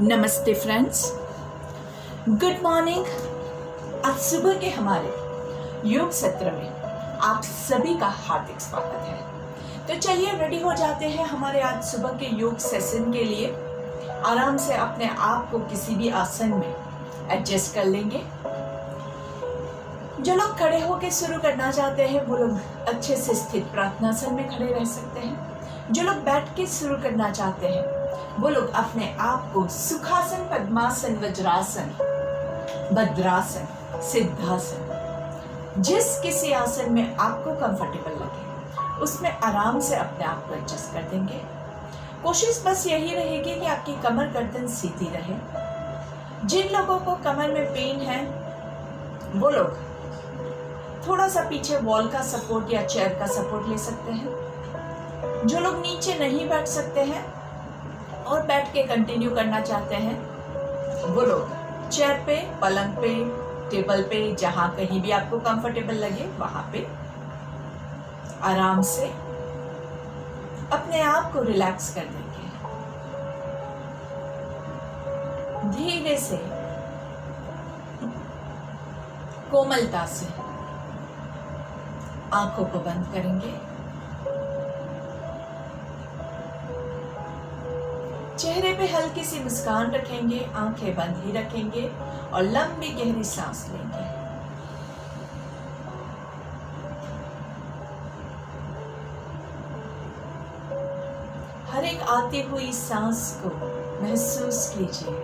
नमस्ते friends, good morning. आज सुबह के हमारे योग सत्र में आप सभी का हार्दिक स्वागत है। तो चलिए रेडी हो जाते हैं हमारे आज सुबह के योग सेशन के लिए। आराम से अपने आप को किसी भी आसन में एडजस्ट कर लेंगे। जो लोग खड़े होकर शुरू करना चाहते हैं वो लोग अच्छे से स्थित प्रार्थनासन में खड़े रह सकते हैं। जो लोग बैठ के शुरू करना चाहते हैं वो लोग अपने आप को सुखासन, पद्मासन, वज्रासन, भद्रासन, सिद्धासन, जिस किसी आसन में आपको कंफर्टेबल लगे उसमें आराम से अपने आप को एडजस्ट कर देंगे। कोशिश बस यही रहेगी कि आपकी कमर गर्दन सीधी रहे। जिन लोगों को कमर में पेन है वो लोग थोड़ा सा पीछे वॉल का सपोर्ट या चेयर का सपोर्ट ले सकते हैं। जो लोग नीचे नहीं बैठ सकते हैं और बैठ के कंटिन्यू करना चाहते हैं वो लोग चेयर पे, पलंग पे, टेबल पे, जहां कहीं भी आपको कंफर्टेबल लगे वहां पे आराम से अपने आप को रिलैक्स कर देंगे। धीरे से कोमलता से आंखों को बंद करेंगे। चेहरे पे हल्की सी मुस्कान रखेंगे, आंखें बंद ही रखेंगे और लंबी गहरी सांस लेंगे। हर एक आती हुई सांस को महसूस कीजिए।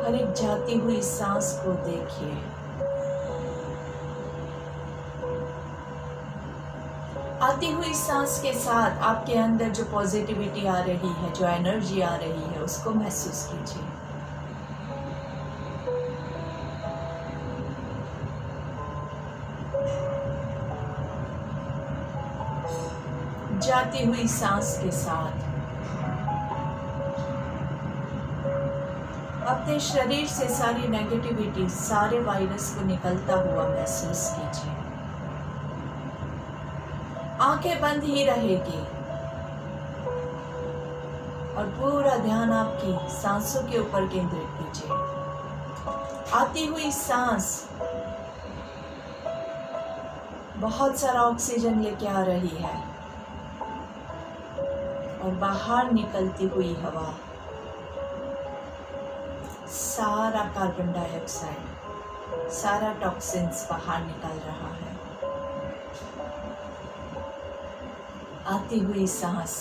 हर एक जाती हुई सांस को देखिए। आती हुई सांस के साथ आपके अंदर जो पॉजिटिविटी आ रही है, जो एनर्जी आ रही है, उसको महसूस कीजिए। जाती हुई सांस के साथ अपने शरीर से सारी नेगेटिविटी, सारे वायरस को निकलता हुआ महसूस कीजिए। आंखें बंद ही रहेगी और पूरा ध्यान आपकी सांसों के ऊपर केंद्रित कीजिए। आती हुई सांस बहुत सारा ऑक्सीजन लेके आ रही है और बाहर निकलती हुई हवा सारा कार्बन डाइऑक्साइड, सारा टॉक्सिन्स बाहर निकल रहा है। आती हुई सांस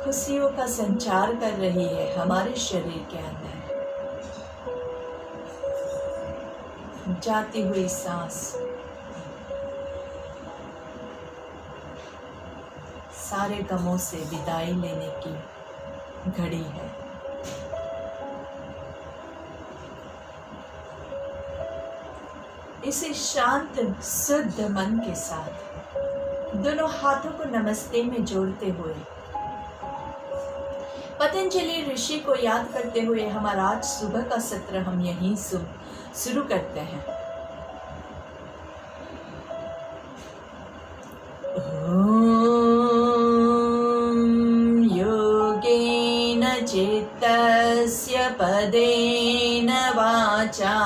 खुशियों का संचार कर रही है हमारे शरीर के अंदर। जाती हुई सांस सारे गमों से विदाई लेने की घड़ी है। इसे शांत शुद्ध मन के साथ दोनों हाथों को नमस्ते में जोड़ते हुए पतंजलि ऋषि को याद करते हुए हमारा आज सुबह का सत्र हम यहीं शुरू करते हैं। ओम योगेन चित्तस्य पदेन वाचा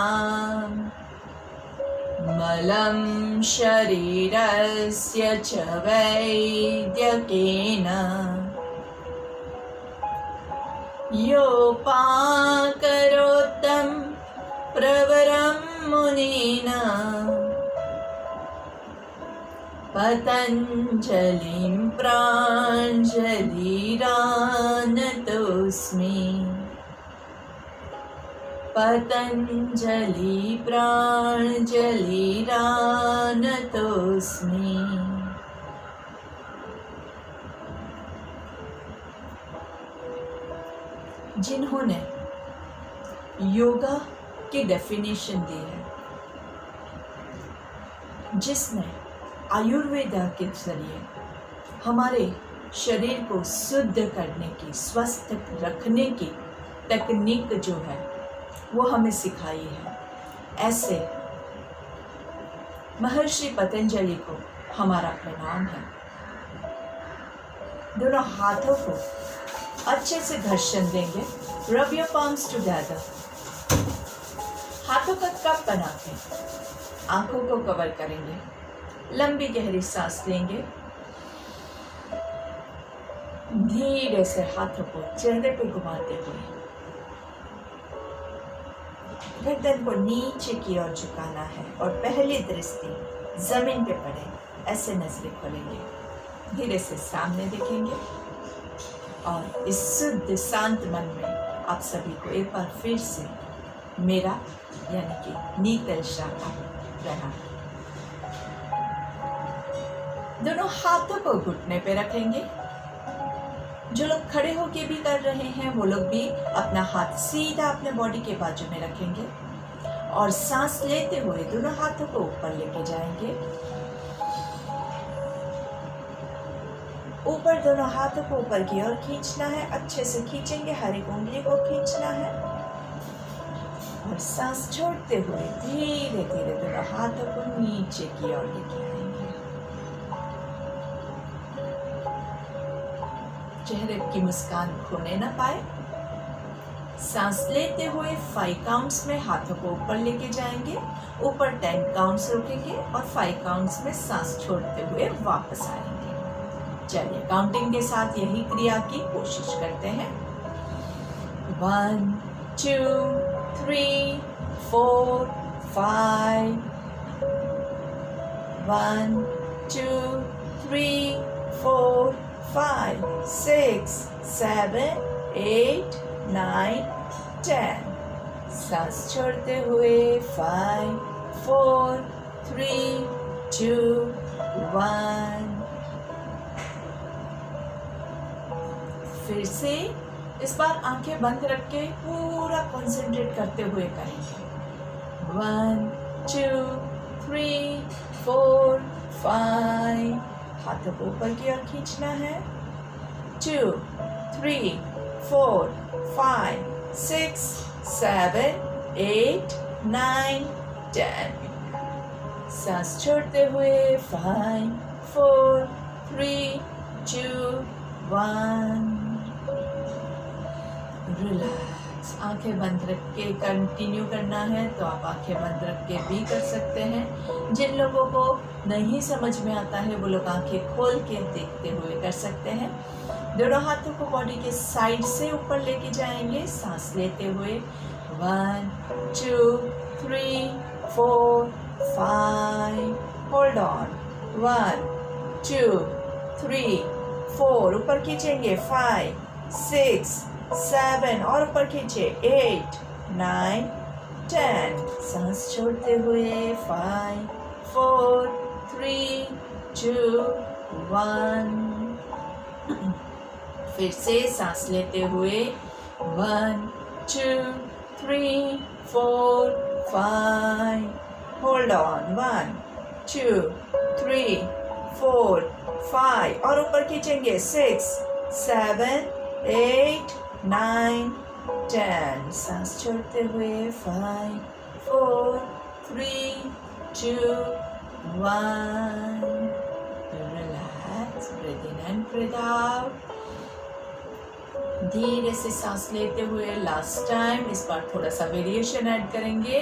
मलं शरीरस्य च वैद्यकेन योपाकरोत्तं प्रवरं मुनेन पतञ्जलिं प्राञ्जलिरानतोऽस्मि। पतंजलि प्राञ्जलिरानतोऽस्मि। जिन्होंने योगा की डेफिनेशन दी है, जिसने आयुर्वेदा के जरिए हमारे शरीर को शुद्ध करने की, स्वस्थ रखने की तकनीक जो है वो हमें सिखाई है। ऐसे महर्षि पतंजलि को हमारा प्रणाम है। दोनों हाथों को अच्छे से घर्षण देंगे। Rub your palms together. हाथों का कप बना के आंखों को कवर करेंगे। लंबी गहरी सांस लेंगे। धीरे से हाथों को चेहरे पे घुमाते हुए गर्दन को नीचे की ओर झुकाना है और पहली दृष्टि जमीन पे पड़े ऐसे नजरें खोलेंगे। धीरे से सामने देखेंगे और इस शुद्ध शांत मन में आप सभी को एक बार फिर से मेरा यानी कि नीतल शाह का प्रणाम। दोनों हाथों को घुटने पे रखेंगे। जो लोग खड़े होके भी कर रहे हैं वो लोग भी अपना हाथ सीधा अपने बॉडी के बाजू में रखेंगे और सांस लेते हुए दोनों हाथों को ऊपर लेके जाएंगे। ऊपर दोनों हाथों को ऊपर की ओर खींचना है। अच्छे से खींचेंगे, हर एक उंगली को खींचना है और सांस छोड़ते हुए धीरे धीरे दोनों हाथों को नीचे की ओर लेके आएंगे। चेहरे की मुस्कान खोने ना पाए। सांस लेते हुए 5 काउंट्स में हाथों को ऊपर लेके जाएंगे। ऊपर 10 काउंट्स रोकेंगे और 5 काउंट्स में सांस छोड़ते हुए वापस आएंगे। चलिए काउंटिंग के साथ यही क्रिया की कोशिश करते हैं। 1 2 3 4 5 1 2 3 4 5 6 7 8 9 10। सांस छोड़ते हुए 5 4 3 2 1। फिर से इस बार आंखें बंद रख के पूरा कंसंट्रेट करते हुए करेंगे। 1 2 3 4 5। हाथों को ऊपर की ओर खींचना है। 2 3 4 5 6 7 8 9 10। सांस छोड़ते हुए 5 4 3 2 1। रिलैक्स। आंखें बंद रख के कंटिन्यू करना है तो आप आंखें बंद रख के भी कर सकते हैं। जिन लोगों को नहीं समझ में आता है वो लोग आंखें खोल के देखते हुए कर सकते हैं। दोनों हाथों को बॉडी के साइड से ऊपर लेके जाएंगे सांस लेते हुए। 1 2 3 4 5। Hold on. 1 2 3 4। ऊपर खींचेंगे। 5 6 7 और ऊपर खींचे। 8 9 10। सांस छोड़ते हुए 5 4 3 2 1। फिर से सांस लेते हुए 1 2 3 4 5। Hold on. 1 2 3 4 5 और ऊपर खींचेंगे। 6 7 8 9 10। सांस छोड़ते हुए 5 4 3 2 1। Relax. Breathe in and breathe out. धीरे से सांस लेते हुए लास्ट टाइम इस बार थोड़ा सा वेरिएशन ऐड करेंगे।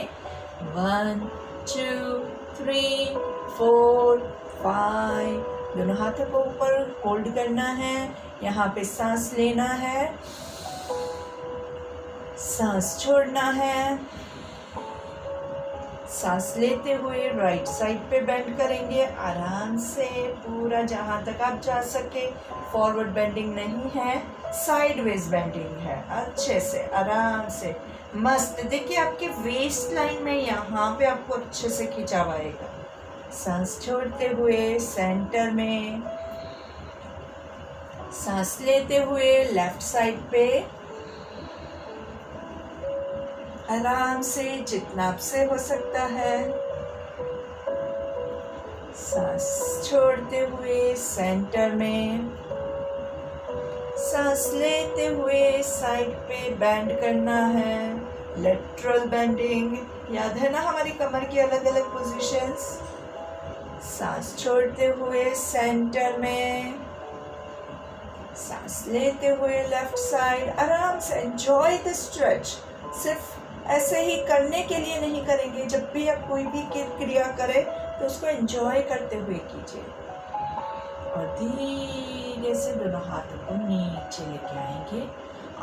1 2 3 4 5। दोनों हाथों को ऊपर होल्ड करना है। यहाँ पे सांस लेना है, सांस छोड़ना है। सांस लेते हुए राइट साइड पे बेंड करेंगे आराम से, पूरा जहाँ तक आप जा सके। फॉरवर्ड बेंडिंग नहीं है, साइडवेज बेंडिंग है। अच्छे से आराम से मस्त। देखिए आपके वेस्ट लाइन में यहाँ पे आपको अच्छे से खिंचाव आएगा। सांस छोड़ते हुए सेंटर में, सांस लेते हुए लेफ्ट साइड पे आराम से जितना आपसे हो सकता है। सांस छोड़ते हुए सेंटर में, सांस लेते हुए साइड पे बेंड करना है। लेटरल बेंडिंग याद है ना हमारी कमर की अलग अलग पोजीशंस। सांस छोड़ते हुए सेंटर में, सांस लेते हुए लेफ्ट साइड। आराम से एंजॉय द स्ट्रेच। सिर्फ ऐसे ही करने के लिए नहीं करेंगे, जब भी आप कोई भी क्रिया करें तो उसको एंजॉय करते हुए कीजिए। और धीरे से दोनों हाथों को नीचे लेके आएंगे।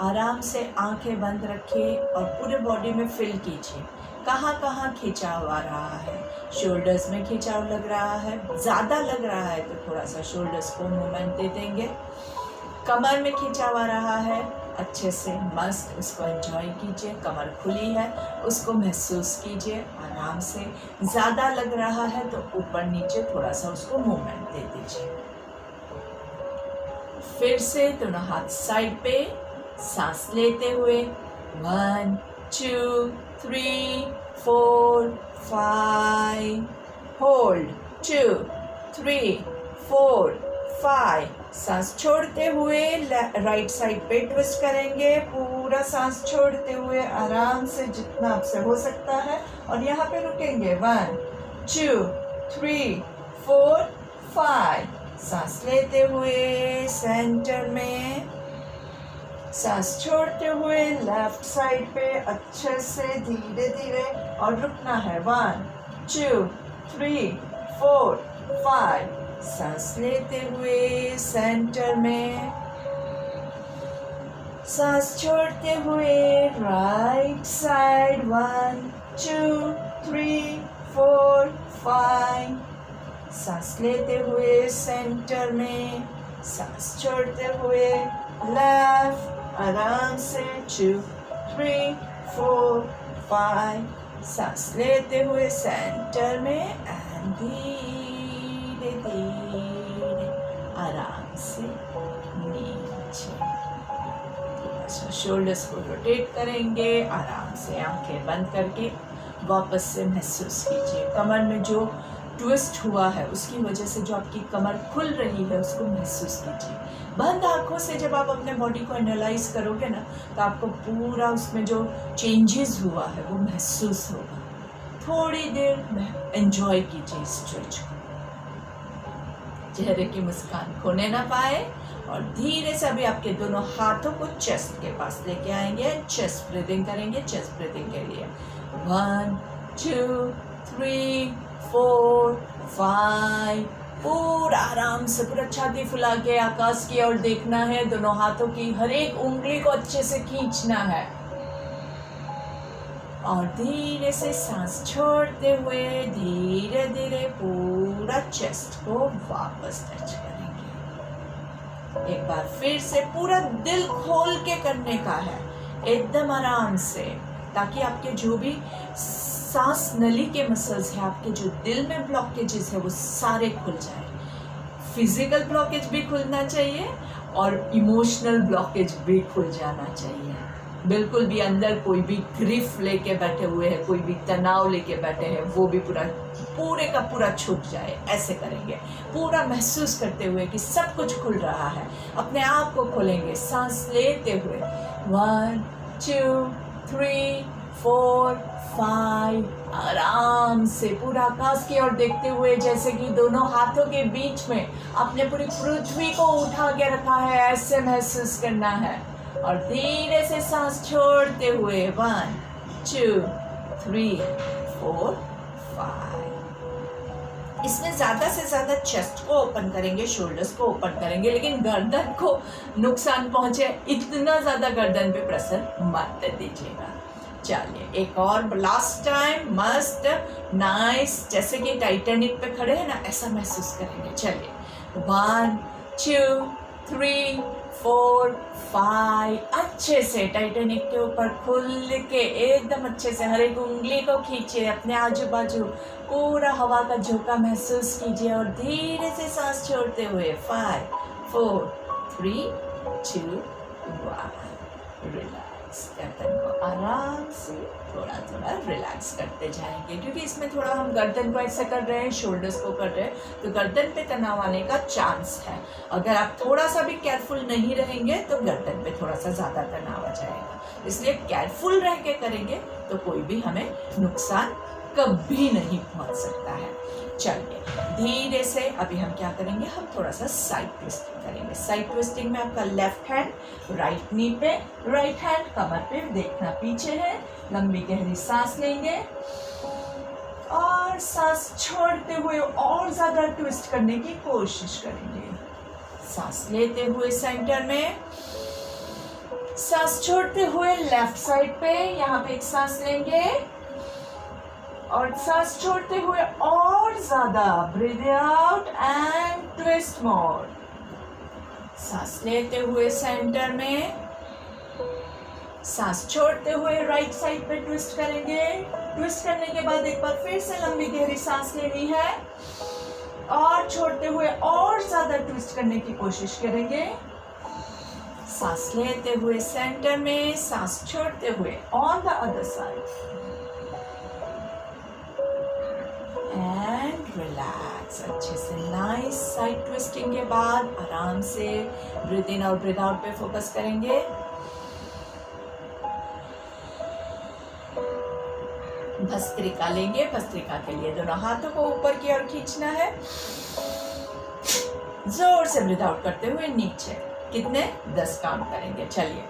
आराम से आंखें बंद रखिए और पूरे बॉडी में फील कीजिए कहाँ कहाँ खिंचाव आ रहा है। शोल्डर्स में खिंचाव लग रहा है, ज़्यादा लग रहा है तो थोड़ा सा शोल्डर्स को मूवमेंट दे देंगे। कमर में खिंचाव आ रहा है, अच्छे से मस्त उसको एंजॉय कीजिए। कमर खुली है, उसको महसूस कीजिए आराम से। ज़्यादा लग रहा है तो ऊपर नीचे थोड़ा सा उसको मूवमेंट दे दीजिए। फिर से दोनों हाथ साइड पे, सांस लेते हुए 1 2 3 4 5, होल्ड 2 3 4 5। सांस छोड़ते हुए राइट साइड पे ट्विस्ट करेंगे। पूरा सांस छोड़ते हुए आराम से जितना आपसे हो सकता है, और यहाँ पे रुकेंगे 1 2 3 4 5। सांस लेते हुए सेंटर में, सांस छोड़ते हुए लेफ्ट साइड पे अच्छे से धीरे धीरे, और रुकना है 1 2 3 4 5। सांस लेते हुए सेंटर में, सांस छोड़ते हुए राइट साइड 1 2 3 4 5। सांस लेते हुए सेंटर में, सांस छोड़ते हुए लेफ्ट, आराम से 2 3 4 5। सांस लेते हुए सेंटर में एंड धीरे धीरे आराम से नीचे। थोड़ा सा शोल्डर्स को रोटेट करेंगे। आराम से आंखें बंद करके वापस से महसूस कीजिए कमर में जो ट्विस्ट हुआ है, उसकी वजह से जो आपकी कमर खुल रही है उसको महसूस कीजिए। बंद आंखों से जब आप अपने बॉडी को एनालाइज करोगे ना, तो आपको पूरा उसमें जो चेंजेस हुआ है वो महसूस होगा। थोड़ी देर एंजॉय कीजिए स्ट्रेच को, चेहरे की मुस्कान खोने ना पाए। और धीरे से अभी आपके दोनों हाथों को चेस्ट के पास लेके आएंगे। चेस्ट ब्रीदिंग करेंगे। चेस्ट ब्रीदिंग के लिए 1 2 3 4 5। पूरा आराम से पूरा छाती फुला के आकाश की ओर देखना है। दोनों हाथों की हर एक उंगली को अच्छे से खींचना है, और धीरे से सांस छोड़ते हुए धीरे धीरे पूरा चेस्ट को वापस टच करेंगे। एक बार फिर से पूरा दिल खोल के करने का है, एकदम आराम से, ताकि आपके जो भी सांस नली के मसल्स है, आपके जो दिल में ब्लॉकेजेस है, वो सारे खुल जाए। फिजिकल ब्लॉकेज भी खुलना चाहिए और इमोशनल ब्लॉकेज भी खुल जाना चाहिए। बिल्कुल भी अंदर कोई भी ग्रीफ लेके बैठे हुए हैं, कोई भी तनाव लेके बैठे हैं, वो भी पूरे का पूरा छूट जाए। ऐसे करेंगे पूरा महसूस करते हुए कि सब कुछ खुल रहा है। अपने आप को खोलेंगे सांस लेते हुए 1 2 3 4 5। आराम से पूरा आकाश की ओर देखते हुए, जैसे कि दोनों हाथों के बीच में आपने पूरी पृथ्वी को उठा के रखा है, ऐसे महसूस करना है। और धीरे से सांस छोड़ते हुए 1 2 3 4 5। इसमें ज़्यादा से ज़्यादा चेस्ट को ओपन करेंगे, शोल्डर्स को ओपन करेंगे, लेकिन गर्दन को नुकसान पहुंचे इतना ज़्यादा गर्दन पे प्रेशर मत दीजिएगा। चलिए एक और लास्ट टाइम, मस्त नाइस, जैसे कि टाइटैनिक पे खड़े हैं ना, ऐसा महसूस करेंगे। चलिए 1 2 3 4 5। अच्छे से टाइटैनिक के ऊपर खुल के एकदम अच्छे से हर एक उंगली को खींचिए, अपने आजू बाजू पूरा हवा का झोंका महसूस कीजिए, और धीरे से सांस छोड़ते हुए 5 4 3 2 1। रिलैक्स, गर्दन को आराम से थोड़ा थोड़ा रिलैक्स करते जाएंगे, क्योंकि इसमें थोड़ा हम गर्दन को ऐसे कर रहे हैं, शोल्डर्स को कर रहे हैं, तो गर्दन पे तनाव आने का चांस है। अगर आप थोड़ा सा भी केयरफुल नहीं रहेंगे तो गर्दन पे थोड़ा सा ज़्यादा तनाव आ जाएगा। इसलिए केयरफुल रह के करेंगे तो कोई भी हमें नुकसान कभी नहीं पहुंच सकता है। चलिए धीरे से अभी हम क्या करेंगे, हम थोड़ा सा साइड ट्विस्टिंग करेंगे। साइड ट्विस्टिंग में आपका लेफ्ट हैंड राइट नी पे, राइट हैंड कमर पे, देखना पीछे है। लंबी गहरी सांस लेंगे और सांस छोड़ते हुए और ज्यादा ट्विस्ट करने की कोशिश करेंगे। सांस लेते हुए सेंटर में, सांस छोड़ते हुए लेफ्ट साइड पे, यहाँ पे एक सांस लेंगे और सांस छोड़ते हुए और ज्यादा ब्रीथ आउट एंड ट्विस्ट मोर। सांस लेते हुए सेंटर में, सांस छोड़ते हुए राइट साइड पे ट्विस्ट करेंगे। ट्विस्ट करने के बाद एक बार फिर से लंबी गहरी सांस लेनी है और छोड़ते हुए और ज्यादा ट्विस्ट करने की कोशिश करेंगे। सांस लेते हुए सेंटर में, सांस छोड़ते हुए on the other side and relax. अच्छे से नाइस साइड ट्विस्टिंग के बाद आराम से ब्रीथ इन और ब्रीथ आउट पे फोकस करेंगे। भस्त्रिका लेंगे। भस्त्रिका के लिए दोनों हाथों को ऊपर की ओर खींचना है। जोर से ब्रीथ आउट करते हुए नीचे। कितने? 10 काउंट करेंगे। चलिए,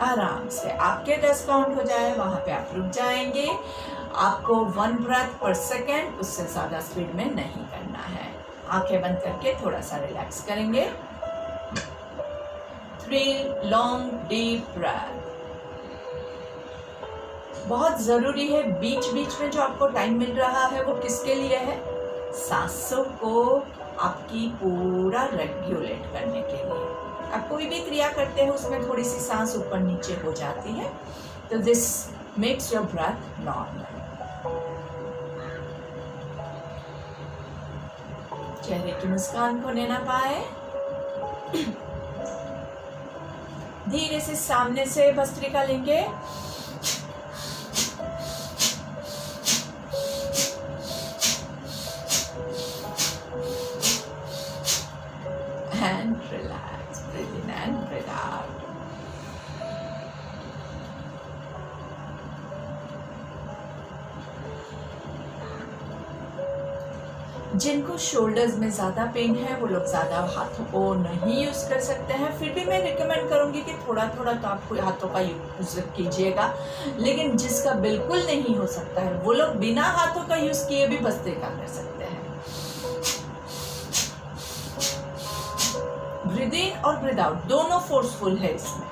आराम से आपके 10 काउंट हो जाए वहां पे आप रुक जाएंगे। आपको 1 ब्रेथ पर सेकेंड, उससे ज्यादा स्पीड में नहीं करना है। आंखें बंद करके थोड़ा सा रिलैक्स करेंगे। 3 लॉन्ग डीप ब्रेथ। बहुत जरूरी है, बीच बीच में जो आपको टाइम मिल रहा है वो किसके लिए है? सांसों को आपकी पूरा रेगुलेट करने के लिए। आप कोई भी क्रिया करते हैं उसमें थोड़ी सी सांस ऊपर नीचे हो जाती है, तो this makes your breath normal. चेहरे की मुस्कान खोने ना पाए। धीरे से सामने से भस्त्रिका लेंगे। And relax, breathe in and breathe out. जिनको शोल्डर्स में ज़्यादा पेन है वो लोग ज़्यादा हाथों को नहीं यूज़ कर सकते हैं। फिर भी मैं रिकमेंड करूँगी कि थोड़ा थोड़ा तो आप हाथों का यूज़ कीजिएगा। लेकिन जिसका बिल्कुल नहीं हो सकता है वो लोग बिना हाथों का यूज़ किए भी भस्त्रिका कर सकते हैं। ब्रीथ इन और ब्रीथ आउट दोनों फोर्सफुल है इसमें।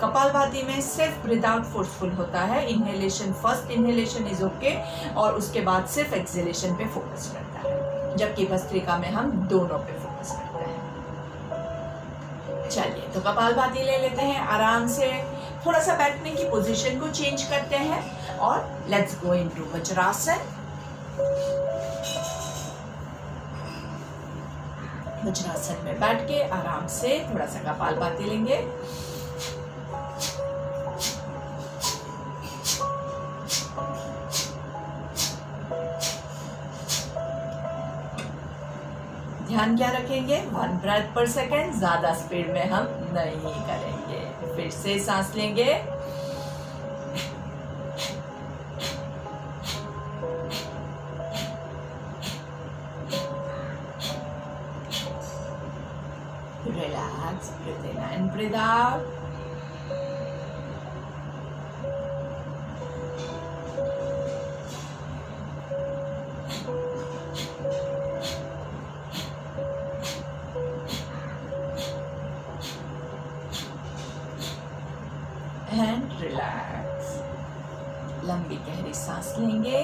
कपालभाति में सिर्फ ब्रीथ आउट फोर्सफुल होता है। Inhalation, first inhalation is okay और उसके बाद सिर्फ एक्सहेलेशन पे फोकस करता है, जबकि भस्त्रिका में हम दोनों पे फोकस करते हैं। चलिए, तो कपालभाति ले लेते हैं। आराम से थोड़ा सा बैठने की पोजीशन को चेंज करते हैं और let's go into vajrasana. Vajrasana में बैठ के आराम से थोड़ा सा कपालभाति लेंगे। ध्यान क्या रखेंगे? 1 ब्रेथ पर सेकेंड, ज्यादा स्पीड में हम नहीं करेंगे। फिर से सांस लेंगे। Relax, breathe in and breathe out. And relax. लंबी गहरी सांस लेंगे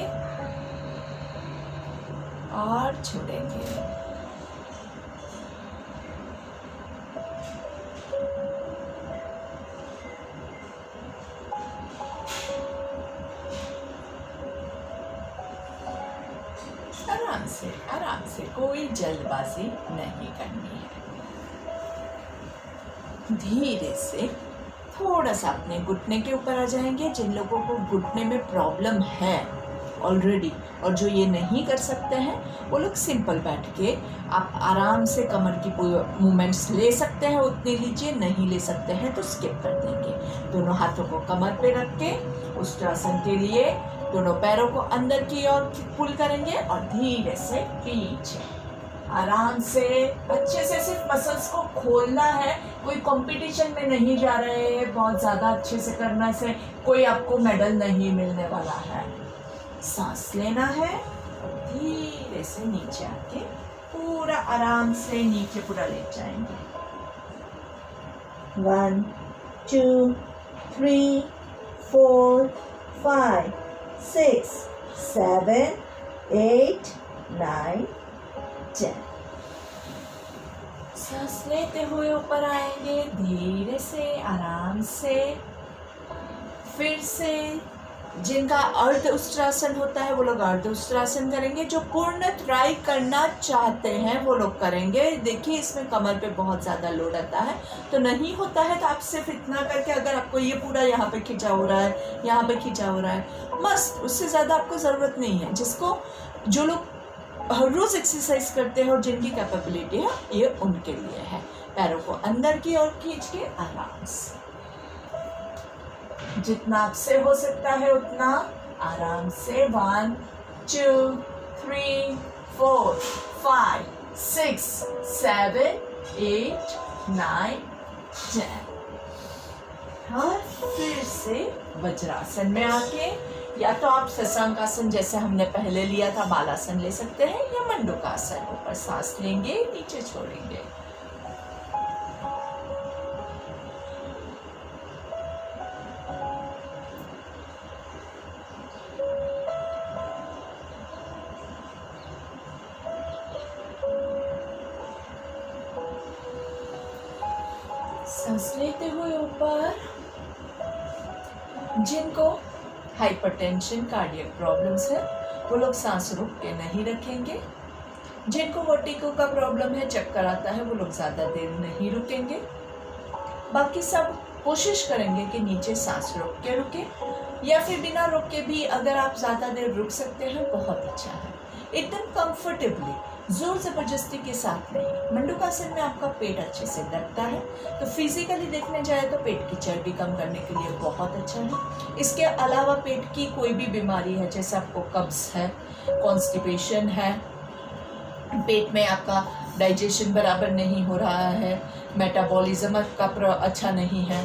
और छोड़ेंगे। आराम से कोई जल्दबाजी नहीं करनी है। धीरे से थोड़ा सा अपने घुटने के ऊपर आ जाएंगे। जिन लोगों को घुटने में प्रॉब्लम है ऑलरेडी, और जो ये नहीं कर सकते हैं वो लोग सिंपल बैठ के आप आराम से कमर की मूवमेंट्स ले सकते हैं, उतनी लीजिए, नहीं ले सकते हैं तो स्किप कर देंगे। दोनों हाथों को कमर पे रख के उष्ट्रासन के लिए दोनों पैरों को अंदर की ओर पुल करेंगे और धीरे से पीछे, आराम से, अच्छे से। सिर्फ मसल्स को खोलना है, कोई कंपटीशन में नहीं जा रहे हैं। बहुत ज़्यादा अच्छे से करने से कोई आपको मेडल नहीं मिलने वाला है। सांस लेना है और धीरे से नीचे आके पूरा आराम से नीचे पूरा ले जाएंगे। 1 2 3 4 5 6 7 8 9 10। सांस लेते हुए ऊपर आएंगे धीरे से, आराम से। फिर से जिनका अर्ध उष्ट्रासन होता है वो लोग अर्ध उष्ट्रासन करेंगे। जो पूर्ण ट्राई करना चाहते हैं वो लोग करेंगे। देखिए इसमें कमर पे बहुत ज़्यादा लोड आता है, तो नहीं होता है तो आप सिर्फ इतना करके, अगर आपको ये पूरा यहाँ पे खिंचा हो रहा है, यहाँ पे खिंचा हो रहा है, मस्त, उससे ज़्यादा आपको ज़रूरत नहीं है। जो लोग हर रोज़ एक्सरसाइज करते हैं और जिनकी कैपेबिलिटी है, ये उनके लिए है। पैरों को अंदर की ओर खींच के आराम से, जितना आपसे हो सकता है उतना आराम से। 1 2 3 4 5 6 7 8 9 10। और फिर से वज्रासन में आके, या तो आप शशांकासन जैसे हमने पहले लिया था बालासन ले सकते हैं, या मंडूकासन। ऊपर सांस लेंगे, नीचे छोड़ेंगे। सांस लेते हुए ऊपर। जिनको हाइपरटेंशन, कार्डियक प्रॉब्लम्स है वो लोग सांस रोक के नहीं रखेंगे। जिनको वर्टिगो का प्रॉब्लम है, चक्कर आता है, वो लोग ज़्यादा देर नहीं रुकेंगे। बाकी सब कोशिश करेंगे कि नीचे सांस रोक के रुके, या फिर बिना रोक के भी अगर आप ज़्यादा देर रुक सकते हैं बहुत अच्छा है। एकदम कंफर्टेबली, जोर ज़बरदस्ती के साथ नहीं। मंडूकासन में आपका पेट अच्छे से दबता है, तो फिजिकली देखने जाए तो पेट की चर्बी कम करने के लिए बहुत अच्छा है। इसके अलावा पेट की कोई भी बीमारी है, जैसे आपको कब्ज है, कॉन्स्टिपेशन है, पेट में आपका डाइजेशन बराबर नहीं हो रहा है, मेटाबॉलिज्म का अच्छा नहीं है,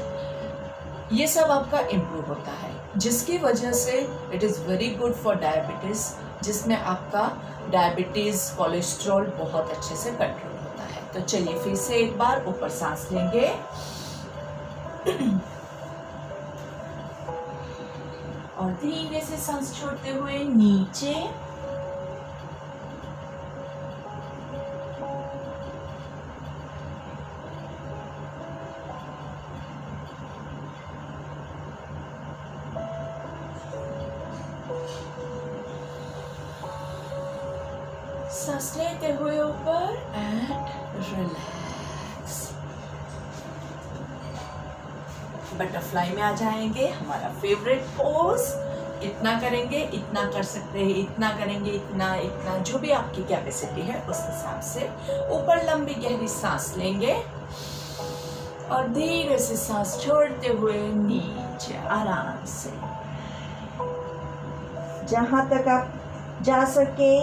ये सब आपका इम्प्रूव होता है, जिसकी वजह से it is very good for diabetes, जिसमें आपका डायबिटीज़, कोलेस्ट्रॉल बहुत अच्छे से कंट्रोल होता है। तो चलिए फिर से एक बार ऊपर सांस लेंगे और धीरे से सांस छोड़ते हुए नीचे। सांस लेते हुए ऊपर एंड रिलैक्स। बटरफ्लाई में आ जाएंगे, हमारा फेवरेट पोज। इतना करेंगे, इतना कर सकते हैं, इतना करेंगे, इतना इतना, जो भी आपकी कैपेसिटी है उस हिसाब से। ऊपर लंबी गहरी सांस लेंगे और धीरे से सांस छोड़ते हुए नीचे आराम से, जहां तक आप जा सके।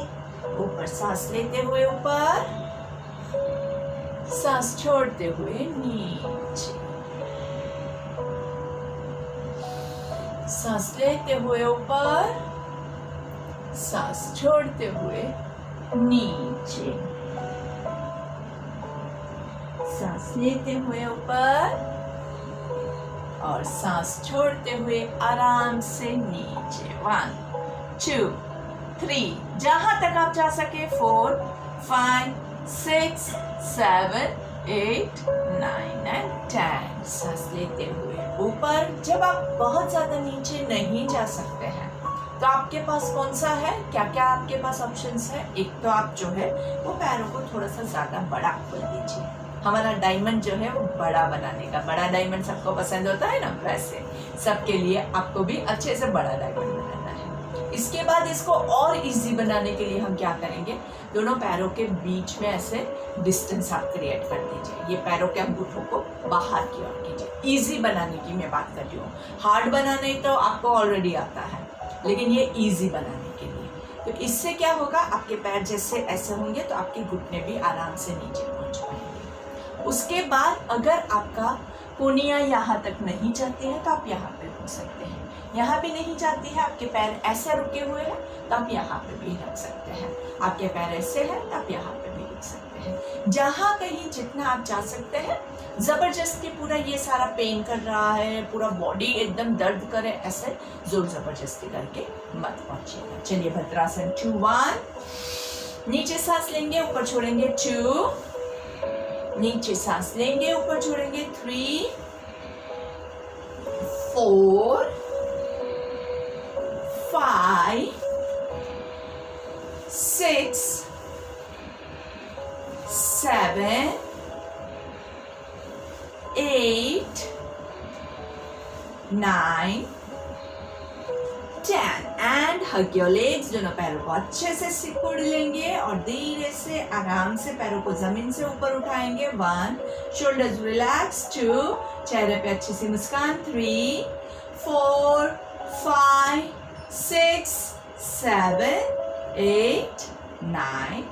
ऊपर सांस लेते हुए ऊपर, सांस छोड़ते हुए नीचे, सांस लेते हुए ऊपर, सांस छोड़ते हुए नीचे, सांस लेते हुए ऊपर और सांस छोड़ते हुए आराम से नीचे। 1 2 3, जहां तक आप जा सके। 4 5 6 7 8 9 एंड 10। सांस लेते हुए ऊपर। जब आप बहुत ज्यादा नीचे नहीं जा सकते हैं तो आपके पास कौन सा है, क्या क्या आपके पास ऑप्शंस है। एक तो आप जो है वो पैरों को थोड़ा सा ज्यादा बड़ा खोल दीजिए। हमारा डायमंड जो है वो बड़ा बनाने का, बड़ा डायमंड सबको पसंद होता है ना, वैसे सबके लिए आपको भी अच्छे से बड़ा डायमंड बनाना है। इसके बाद इसको और इजी बनाने के लिए हम क्या करेंगे, दोनों पैरों के बीच में ऐसे डिस्टेंस आप क्रिएट कर दीजिए। ये पैरों के अंगूठों को बाहर की ओर कीजिए। इजी बनाने की मैं बात कर रही हूँ, हार्ड बनाने तो आपको ऑलरेडी आता है, लेकिन ये इजी बनाने के लिए। तो इससे क्या होगा, आपके पैर जैसे ऐसे होंगे तो आपके घुटने भी आराम से नीचे पहुंच पाएंगे। उसके बाद अगर आपका कोहनियाँ यहाँ तक नहीं जाती है तो आप यहाँ पे रुक सकते हैं। यहाँ भी नहीं जाती है, आपके पैर ऐसे रुके हुए हैं तो आप यहाँ पे भी रख सकते हैं। आपके पैर ऐसे हैं तो आप यहाँ पे भी रख सकते हैं। जहाँ कहीं जितना आप जा सकते हैं। जबरदस्ती पूरा ये सारा पेन कर रहा है, पूरा बॉडी एकदम दर्द करे, ऐसे जोर जबरदस्ती करके मत पहुंचिएगा। चलिए भद्रासन 2 1, नीचे सांस लेंगे ऊपर छोड़ेंगे 2, नीचे सांस लेंगे ऊपर छोड़ेंगे 3 4 5 6 7 8 9 10 एंड हग योर लेग्स। दोनों पैरों को अच्छे से सिकुड़ लेंगे और धीरे से आराम से पैरों को जमीन से ऊपर उठाएंगे। 1, शोल्डर्स रिलैक्स। 2, चेहरे पे अच्छी सी मुस्कान। 3 4 5 6 7 8 9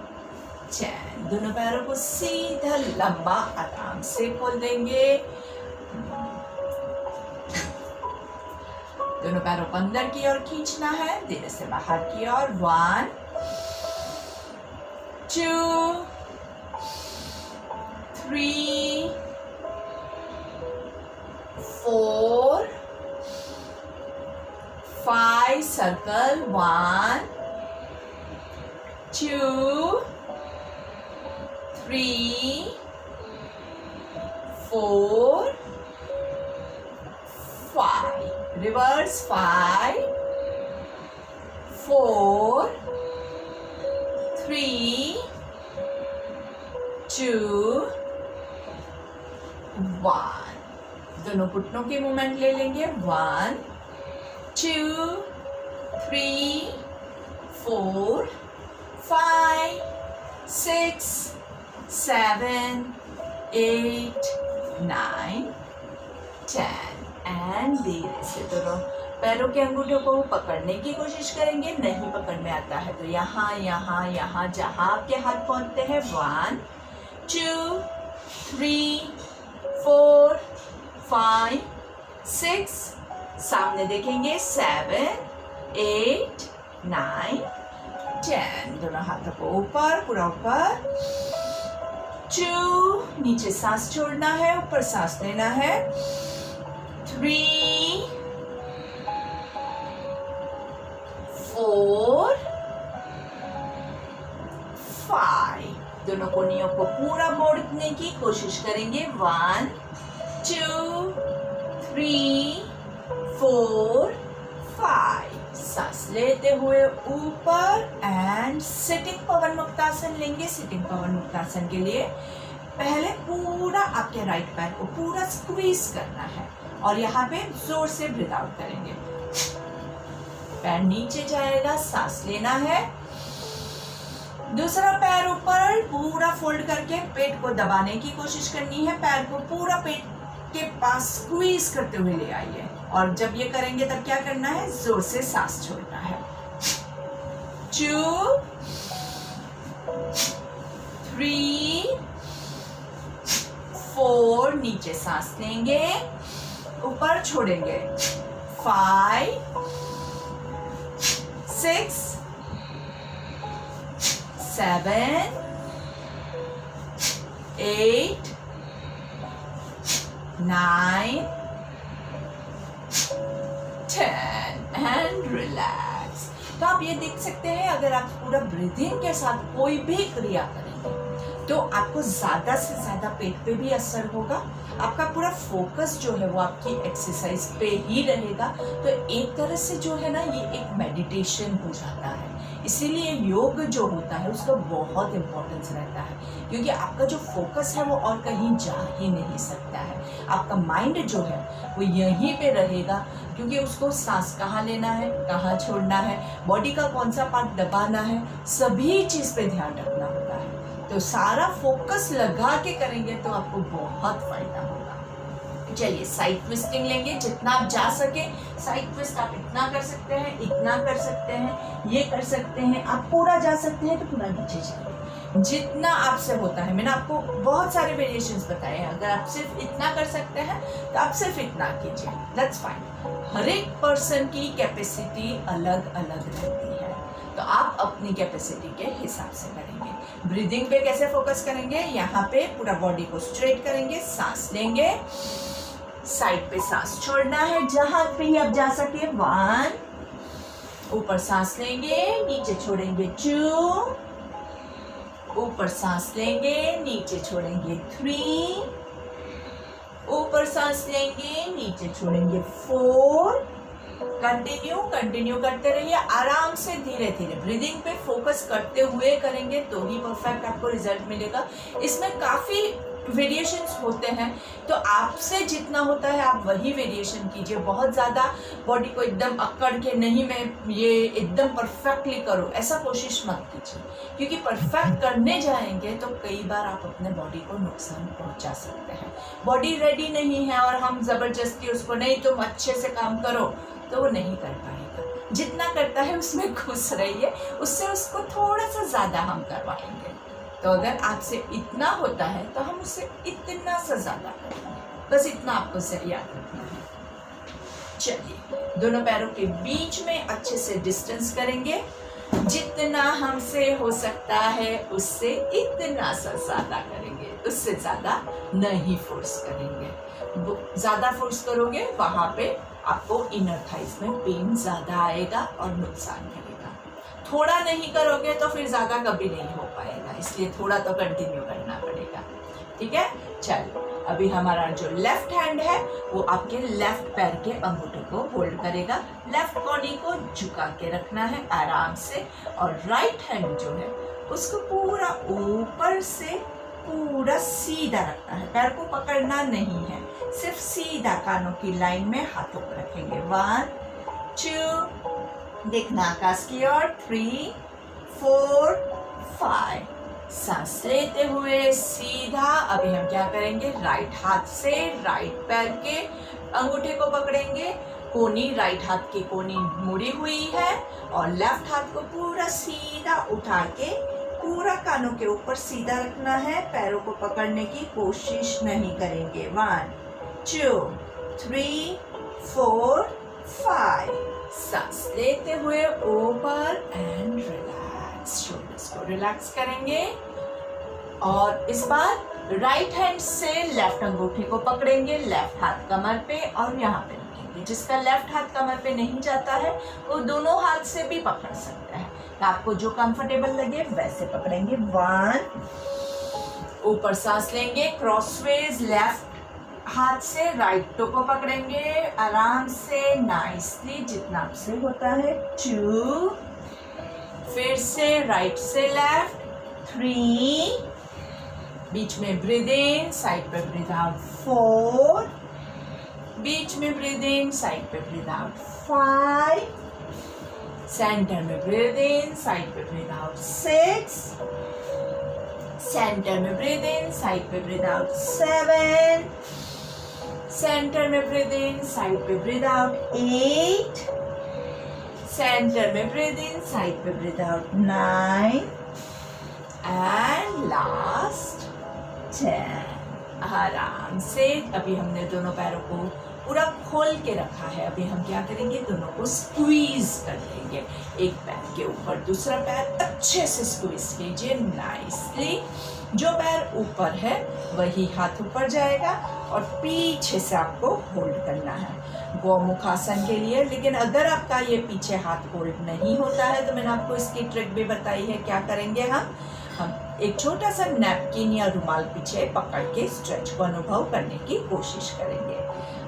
10। दोनों पैरों को सीधा लंबा आराम से खोल देंगे। दोनों पैरों को अंदर की ओर खींचना है, धीरे से बाहर की ओर। 1 2 3 4 5 सर्कल। 1 2 3 4 5 रिवर्स। 5 4 3 2 1। दोनों घुटनों के मूवमेंट ले लेंगे। 1 2 3 4 5 6 7 8 9 10 एंड धीरे से दोनों पैरों के अंगूठों को पकड़ने की कोशिश करेंगे। नहीं पकड़ में आता है तो यहाँ यहाँ यहाँ जहाँ आपके हाथ पहुँचते हैं। 1 2 3 4 5 6 सामने देखेंगे। 7 8 9 10। दोनों हाथों को ऊपर, पूरा ऊपर। 2 नीचे सांस छोड़ना है, ऊपर सांस लेना है। 3 4 5। दोनों कोहनियों को पूरा मोड़ने की कोशिश करेंगे। 1 2 3 4 5। सांस लेते हुए ऊपर एंड सिटिंग पवन मुक्तासन लेंगे। सिटिंग पवन मुक्तासन के लिए पहले पूरा आपके राइट पैर को पूरा स्क्वीज करना है और यहाँ पे जोर से ब्रीथ आउट करेंगे। पैर नीचे जाएगा, सांस लेना है। दूसरा पैर ऊपर पूरा फोल्ड करके पेट को दबाने की कोशिश करनी है। पैर को पूरा पेट के पास स्क्वीज करते हुए ले आइए और जब ये करेंगे तब क्या करना है, जोर से सांस छोड़ना है। 2 3 4 नीचे सांस लेंगे, ऊपर छोड़ेंगे। 5 6 7 8 9 10 एंड रिलैक्स। तो आप ये देख सकते हैं, अगर आप पूरा ब्रीथिंग के साथ कोई भी क्रिया करेंगे तो आपको ज्यादा से ज्यादा पेट पे भी असर होगा। आपका पूरा फोकस जो है वो आपकी एक्सरसाइज पे ही रहेगा। तो एक तरह से जो है ना, ये एक मेडिटेशन हो जाता है। इसीलिए योग जो होता है उसका बहुत इम्पोर्टेंस रहता है, क्योंकि आपका जो फोकस है वो और कहीं जा ही नहीं सकता है। आपका माइंड जो है वो यहीं पे रहेगा, क्योंकि उसको सांस कहाँ लेना है, कहाँ छोड़ना है, बॉडी का कौन सा पार्ट दबाना है, सभी चीज़ पे ध्यान रखना होता है। तो सारा फोकस लगा के करेंगे तो आपको बहुत फायदा होगा। चलिए साइड ट्विस्टिंग लेंगे, जितना आप जा सके साइड ट्विस्ट आप इतना कर सकते हैं, इतना कर सकते हैं, ये कर सकते हैं, आप पूरा जा सकते हैं तो पूरा नीचे जाइए, जितना आपसे होता है। मैंने आपको बहुत सारे वेरिएशंस बताए हैं, अगर आप सिर्फ इतना कर सकते हैं तो आप सिर्फ इतना कीजिए, दैट्स फाइन। हर एक पर्सन की कैपेसिटी अलग अलग रहती है, तो आप अपनी कैपेसिटी के हिसाब से करेंगे। ब्रीदिंग पे कैसे फोकस करेंगे, यहाँ पे पूरा बॉडी को स्ट्रेट करेंगे, सांस लेंगे, साइड पे सांस छोड़ना है, जहां पे ही आप जा सके। 1, ऊपर सांस लेंगे, नीचे छोड़ेंगे। 2, ऊपर सांस लेंगे, नीचे छोड़ेंगे। 3, ऊपर सांस लेंगे, नीचे छोड़ेंगे। 4, कंटिन्यू करते रहिए, आराम से धीरे धीरे ब्रीदिंग पे फोकस करते हुए करेंगे तो ही परफेक्ट आपको रिजल्ट मिलेगा। इसमें काफी वेरिएशंस होते हैं, तो आपसे जितना होता है आप वही वेरिएशन कीजिए। बहुत ज़्यादा बॉडी को एकदम अकड़ के नहीं मैं ये एकदम परफेक्टली करूँ, ऐसा कोशिश मत कीजिए, क्योंकि परफेक्ट करने जाएंगे तो कई बार आप अपने बॉडी को नुकसान पहुंचा सकते हैं। बॉडी रेडी नहीं है और हम ज़बरदस्ती उसको नहीं तुम अच्छे से काम करो तो वो नहीं कर पाएगा। जितना करता है उसमें खुश रहिए, उससे उसको थोड़ा सा ज़्यादा हम करवाएंगे। तो अगर आपसे इतना होता है तो हम उससे इतना सा ज़्यादा करेंगे, बस इतना आपको सही याद रखना है। चलिए दोनों पैरों के बीच में अच्छे से डिस्टेंस करेंगे, जितना हमसे हो सकता है उससे इतना सा ज़्यादा करेंगे, उससे ज़्यादा नहीं फोर्स करेंगे। ज़्यादा फोर्स करोगे वहाँ पे आपको इनर थाइस में पेन ज़्यादा आएगा और नुकसान करेगा। थोड़ा नहीं करोगे तो फिर ज़्यादा कभी नहीं हो पाएगा, इसलिए थोड़ा तो कंटिन्यू करना पड़ेगा। ठीक है, चलो अभी हमारा जो लेफ्ट हैंड है वो आपके लेफ्ट पैर के अंगूठे को होल्ड करेगा, लेफ्ट बॉडी को झुका के रखना है आराम से, और राइट हैंड जो है उसको पूरा ऊपर से पूरा सीधा रखना है, पैर को पकड़ना नहीं है, सिर्फ सीधा कानों की लाइन में हाथों को रखेंगे। 1, 2, देखना आकाश की ओर। 3, 4, 5, सांस लेते हुए सीधा। अभी हम क्या करेंगे, राइट हाथ से राइट पैर के अंगूठे को पकड़ेंगे, कोनी राइट हाथ की कोनी मुड़ी हुई है, और लेफ्ट हाथ को पूरा सीधा उठा के पूरा कानों के ऊपर सीधा रखना है, पैरों को पकड़ने की कोशिश नहीं करेंगे। 1, 2, 3, 4, 5, सांस लेते हुए ऊपर एंड रिलैक्स, शोल्डर्स को रिलैक्स करेंगे, और इस बार राइट हैंड से लेफ्ट अंगूठे को पकड़ेंगे, लेफ्ट हाथ कमर पे और यहाँ पे रखेंगे। जिसका लेफ्ट हाथ कमर पे नहीं जाता है वो दोनों हाथ से भी पकड़ सकता है, तो आपको जो कंफर्टेबल लगे वैसे पकड़ेंगे। 1, ऊपर सांस लेंगे, क्रॉसवेज लेफ्ट हाथ से राइट टो को पकड़ेंगे आराम से नाइसली, जितना आपसे होता है। 2, फिर से राइट से लेफ्ट। 3, बीच में ब्रीद इन, साइड पे ब्रीद आउट। 4, बीच में ब्रीद इन, साइड पे ब्रीद आउट। 5, सेंटर में ब्रीद इन, साइड पे ब्रीद आउट। 6, सेंटर में ब्रीद इन, साइड पे ब्रीद आउट। 7, सेंटर में ब्रीद इन, साइड पे ब्रीद आउट। 8, सेंटर में ब्रीद इन, साइड पे ब्रीद आउट। 9, and last 10। आराम से अभी हमने दोनों पैरों को पूरा खोल के रखा है, अभी हम क्या करेंगे, दोनों को स्क्वीज कर लेंगे, एक पैर के ऊपर दूसरा पैर अच्छे से स्क्वीज कीजिए नाइसली। जो पैर ऊपर है वही हाथ ऊपर जाएगा और पीछे से आपको होल्ड करना है गौमुख आसन के लिए। लेकिन अगर आपका ये पीछे हाथ होल्ड नहीं होता है तो मैंने आपको इसकी ट्रिक भी बताई है। क्या करेंगे, हम एक छोटा सा नैपकिन या रुमाल पीछे पकड़ के स्ट्रेच को अनुभव करने की कोशिश करेंगे।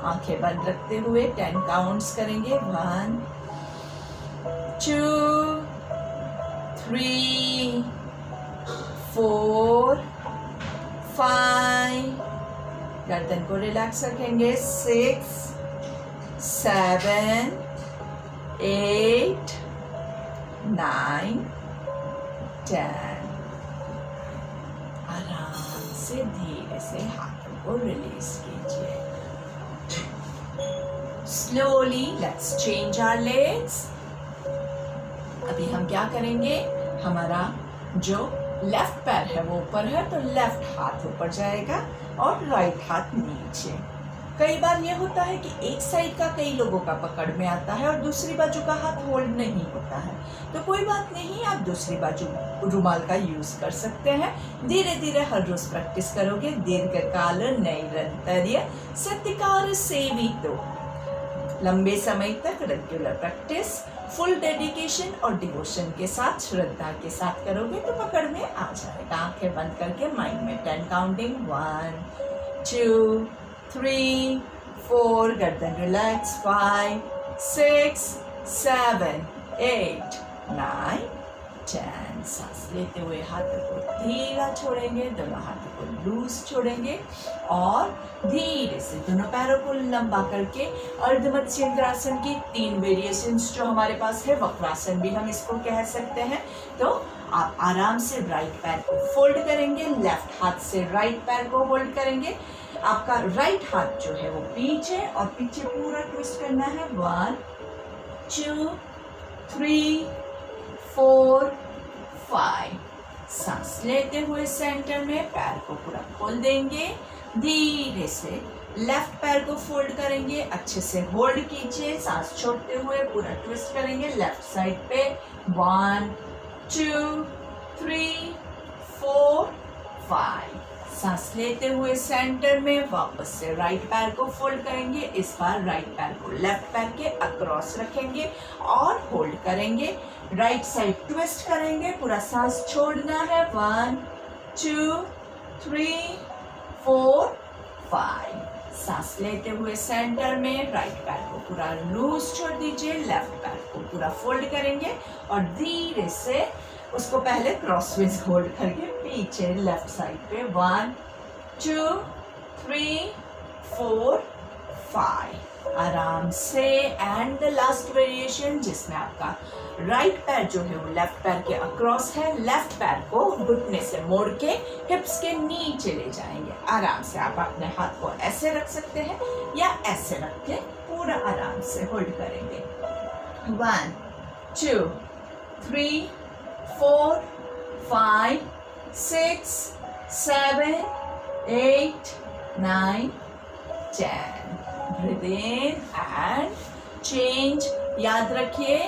आंखें बंद रखते हुए 10 काउंट्स करेंगे। 1, 2, 3 4 5, गर्दन को रिलैक्स रखेंगे, 6 7 8 9 10। आराम से धीरे से हाथों को रिलीज कीजिए। Slowly let's change our legs. अभी हम क्या करेंगे, हमारा जो लेफ्ट पैर है वो ऊपर है, तो लेफ्ट हाथ ऊपर जाएगा और राइट हाथ नीचे। कई बार ये होता है कि एक साइड का कई लोगों का पकड़ में आता है और दूसरी बाजू का हाथ होल्ड नहीं होता है, तो कोई बात नहीं, आप दूसरी बाजू रुमाल का यूज कर सकते हैं। धीरे धीरे हर रोज प्रैक्टिस करोगे। दीर्घकाल नैरंतर्य सत्यकार सेवितो। लंबे समय तक रेगुलर प्रैक्टिस, फुल डेडिकेशन और डिवोशन के साथ, श्रद्धा के साथ करोगे तो पकड़ में आ जाएगा। आंखें बंद करके माइंड में 10 काउंटिंग, 1 2 3 4, गर्दन रिलैक्स, 5 6 7 8 9 10। सांस लेते हुए हाथों को ढीला छोड़ेंगे, दोनों हाथों को लूज छोड़ेंगे और धीरे से दोनों पैरों को लंबा करके अर्धमत्स्येंद्रासन की 3 वेरिएशंस जो हमारे पास है, वक्रासन भी हम इसको कह सकते हैं। तो आप आराम से राइट पैर को फोल्ड करेंगे, लेफ्ट हाथ से राइट पैर को होल्ड करेंगे। आपका राइट हाथ जो है वो पीछे और पीछे पूरा ट्विस्ट करना है। 1 2 3 4 5। सांस लेते हुए सेंटर में पैर को पूरा खोल देंगे। धीरे से लेफ्ट पैर को फोल्ड करेंगे, अच्छे से होल्ड कीजिए। सांस छोड़ते हुए पूरा ट्विस्ट करेंगे लेफ्ट साइड पे। 1 2 3 4 5। सांस लेते हुए सेंटर में वापस से राइट पैर को फोल्ड करेंगे। इस बार राइट पैर को लेफ्ट पैर के अक्रॉस रखेंगे और होल्ड करेंगे। राइट साइड ट्विस्ट करेंगे, पूरा सांस छोड़ना है। 1 2 3 4 5। सांस लेते हुए सेंटर में राइट पैर को पूरा लूज छोड़ दीजिए, लेफ्ट पैर को पूरा फोल्ड करेंगे और धीरे से उसको पहले क्रॉसवाइज होल्ड करके पीछे लेफ्ट साइड पे। 1 2 3 4 5। आराम से एंड द लास्ट वेरिएशन जिसमें आपका राइट पैर जो है वो लेफ्ट पैर के अक्रॉस है। लेफ्ट पैर को घुटने से मोड़ के हिप्स के नीचे ले जाएंगे। आराम से आप अपने हाथ को ऐसे रख सकते हैं या ऐसे रख के पूरा आराम से होल्ड करेंगे। 1 2 3 4 5 6 7 8 9 10। Breathe in and change. याद रखिए,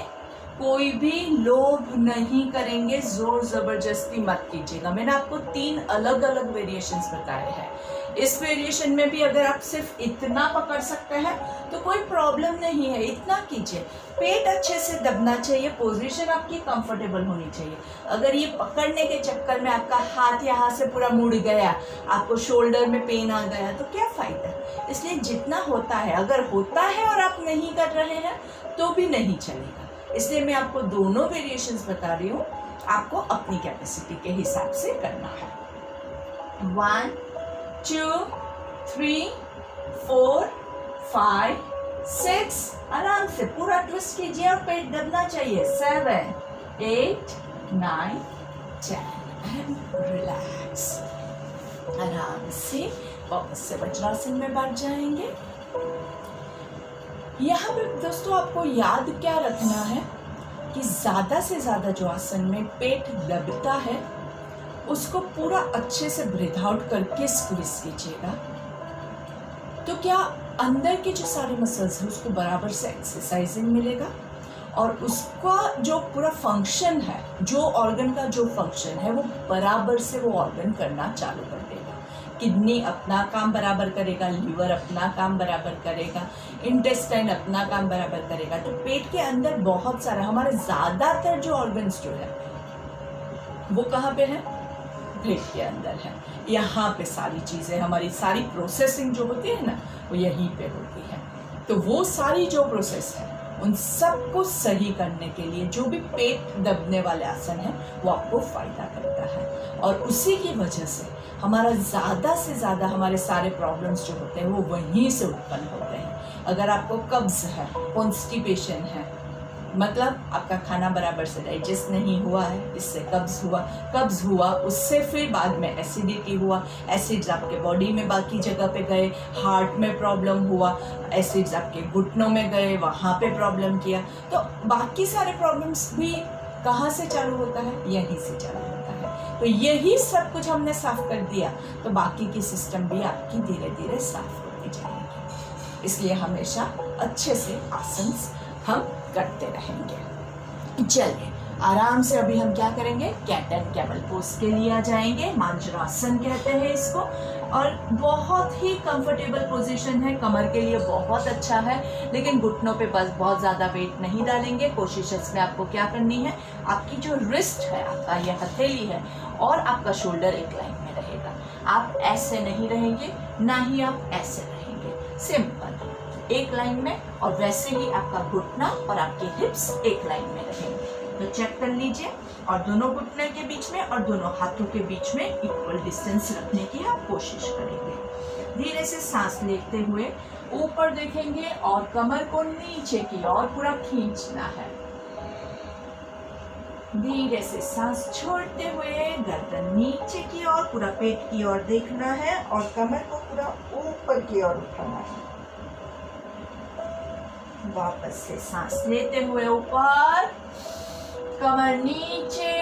कोई भी लोभ नहीं करेंगे, जोर जबरदस्ती मत कीजिएगा। मैंने आपको 3 अलग अलग वेरिएशंस बताए हैं। इस वेरिएशन में भी अगर आप सिर्फ इतना पकड़ सकते हैं तो कोई प्रॉब्लम नहीं है, इतना कीजिए। पेट अच्छे से दबना चाहिए, पोजीशन आपकी कंफर्टेबल होनी चाहिए। अगर ये पकड़ने के चक्कर में आपका हाथ यहाँ से पूरा मुड़ गया, आपको शोल्डर में पेन आ गया, तो क्या फायदा। इसलिए जितना होता है, अगर होता है और आप नहीं कर रहे हैं तो भी नहीं चलेगा। इसलिए मैं आपको दोनों वेरिएशंस बता रही हूँ, आपको अपनी कैपेसिटी के हिसाब से करना है। 1 2 3 4 5 6। आराम से पूरा ट्विस्ट कीजिए और पेट दबना चाहिए। 7 8 9 10 एंड रिलैक्स। आराम से वापस से वज्रासन में बैठ जाएंगे। यहाँ पे दोस्तों आपको याद क्या रखना है कि ज़्यादा से ज़्यादा जो आसन में पेट दबता है उसको पूरा अच्छे से ब्रीथ आउट करके स्क्वीज कीजिएगा। तो क्या अंदर के जो सारे मसल्स हैं उसको बराबर से एक्सरसाइजिंग मिलेगा और उसका जो पूरा फंक्शन है, जो ऑर्गन का जो फंक्शन है वो बराबर से वो ऑर्गन करना चालू कर देगा। किडनी अपना काम बराबर करेगा, लीवर अपना काम बराबर करेगा, इंटेस्टाइन अपना काम बराबर करेगा। तो पेट के अंदर बहुत सारा, हमारे ज़्यादातर जो ऑर्गन्स जो है वो कहाँ पे है, पेट के अंदर है। यहाँ पे सारी चीज़ें, हमारी सारी प्रोसेसिंग जो होती है ना वो यहीं पे होती है। तो वो सारी जो प्रोसेस है उन सब को सही करने के लिए जो भी पेट दबने वाले आसन है वो आपको फायदा करता है, और उसी की वजह से हमारा ज़्यादा से ज़्यादा हमारे सारे प्रॉब्लम्स जो होते हैं वो वहीं से उत्पन्न होते हैं। अगर आपको कब्ज़ है, कॉन्स्टिपेशन है, मतलब आपका खाना बराबर से डाइजेस्ट नहीं हुआ है, इससे कब्ज़ हुआ, उससे फिर बाद में एसिडिटी हुआ, एसिड्स आपके बॉडी में बाकी जगह पे गए, हार्ट में प्रॉब्लम हुआ, एसिड्स आपके घुटनों में गए, वहाँ पे प्रॉब्लम किया, तो बाकी सारे प्रॉब्लम्स भी कहाँ से चालू होता है? यहीं से चालू होता है। तो यही सब कुछ हमने साफ कर दिया तो बाकी की सिस्टम भी आपकी धीरे धीरे साफ होती जाएगी। इसलिए हमेशा अच्छे से आसन हम करते रहेंगे। चलिए आराम से अभी हम क्या करेंगे, कैट एंड कैमल पोज के लिए आ जाएंगे। मांजरासन कहते हैं इसको, और बहुत ही कंफर्टेबल पोजीशन है, कमर के लिए बहुत अच्छा है, लेकिन घुटनों पे बस बहुत ज़्यादा वेट नहीं डालेंगे। कोशिश इसमें आपको क्या करनी है, आपकी जो रिस्ट है, आपका ये हथेली है, और आपका शोल्डर एक लाइन में रहेगा। आप ऐसे नहीं रहेंगे, ना ही आप ऐसे रहेंगे, सिंपल एक लाइन में, और वैसे ही आपका घुटना और आपके हिप्स एक लाइन में रहेंगे। तो चेक कर लीजिए, और दोनों घुटने के बीच में और दोनों हाथों के बीच में इक्वल डिस्टेंस रखने की आप कोशिश करेंगे। धीरे से सांस लेते हुए ऊपर देखेंगे और कमर को नीचे की ओर पूरा खींचना है। धीरे से सांस छोड़ते हुए गर्दन नीचे की ओर, पूरा पेट की ओर देखना है, और कमर को पूरा ऊपर की ओर उठाना है। वापस से सांस लेते हुए ऊपर, कमर नीचे।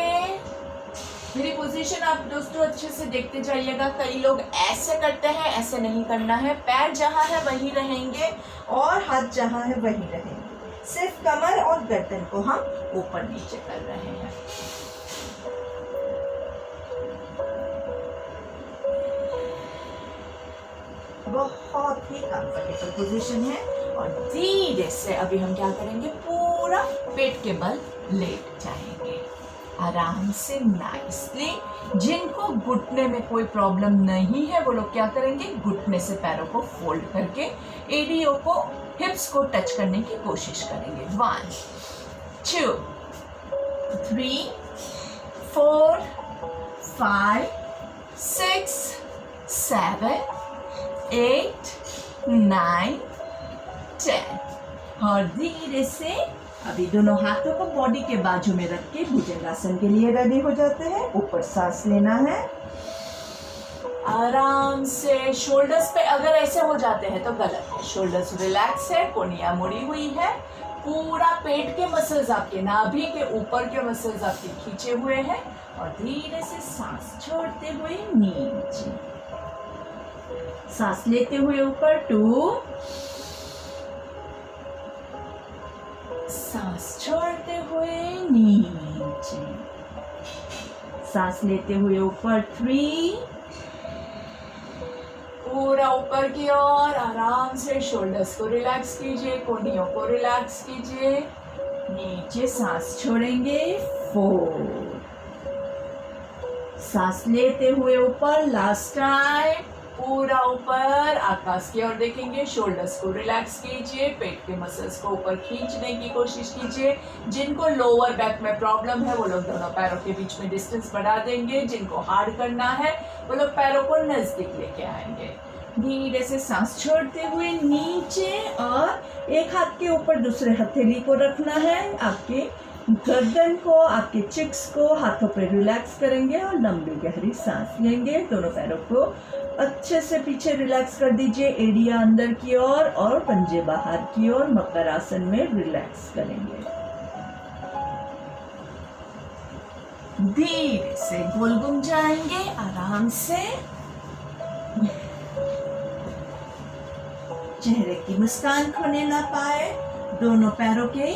मेरी पोजीशन आप दोस्तों अच्छे से देखते जाइएगा। कई लोग ऐसे करते हैं, ऐसे नहीं करना है। पैर जहाँ है वहीं रहेंगे और हाथ जहाँ है वहीं रहेंगे। सिर्फ कमर और गर्दन को हम ऊपर नीचे कर रहे हैं। बहुत ही कंफर्टेबल पोजीशन है, और धीरे से अभी हम क्या करेंगे, पूरा पेट के बल लेट जाएंगे आराम से नाइसली। जिनको घुटने में कोई प्रॉब्लम नहीं है वो लोग क्या करेंगे, घुटने से पैरों को फोल्ड करके एडीओ को, हिप्स को टच करने की कोशिश करेंगे। 1 2 3 4 5 6 7 8 9 10, और धीरे से अभी दोनों हाथों को बॉडी के बाजू में रख के भुजंगासन के लिए रेडी हो जाते हैं। ऊपर सांस लेना है आराम से। शोल्डर्स पे अगर ऐसे हो जाते हैं तो गलत है, शोल्डर्स रिलैक्स है, कोनिया मुड़ी हुई है, पूरा पेट के मसल्स आपके नाभि के ऊपर के मसल्स आपके खींचे हुए हैं, और धीरे से सांस छोड़ते हुए नीचे, सांस लेते हुए ऊपर 2, सांस छोड़ते हुए नीचे, सांस लेते हुए ऊपर 3, पूरा ऊपर की ओर आराम से शोल्डर्स को रिलैक्स कीजिए, कोहनियों को रिलैक्स कीजिए, नीचे सांस छोड़ेंगे 4, सांस लेते हुए ऊपर लास्ट टाइम, पूरा ऊपर आकाश की ओर देखेंगे, शोल्डर्स को रिलैक्स कीजिए, पेट के मसल्स को ऊपर खींचने की कोशिश कीजिए। जिनको लोअर बैक में प्रॉब्लम है वो लोग दोनों पैरों के बीच में डिस्टेंस बढ़ा देंगे, जिनको हार्ड करना है वो लोग पैरों को नजदीक लेके आएंगे। धीरे से सांस छोड़ते हुए नीचे, और एक हाथ के ऊपर दूसरे हथेली को रखना है, आपके गर्दन को, आपके चिक्स को हाथों पे रिलैक्स करेंगे और लंबी गहरी सांस लेंगे। दोनों पैरों को अच्छे से पीछे रिलैक्स कर दीजिए, एड़ियां अंदर की ओर और पंजे बाहर की ओर। मकर आसन में रिलैक्स करेंगे। धीरे से गोल घूम जाएंगे आराम से। चेहरे की मुस्कान खोने ना पाए, दोनों पैरों के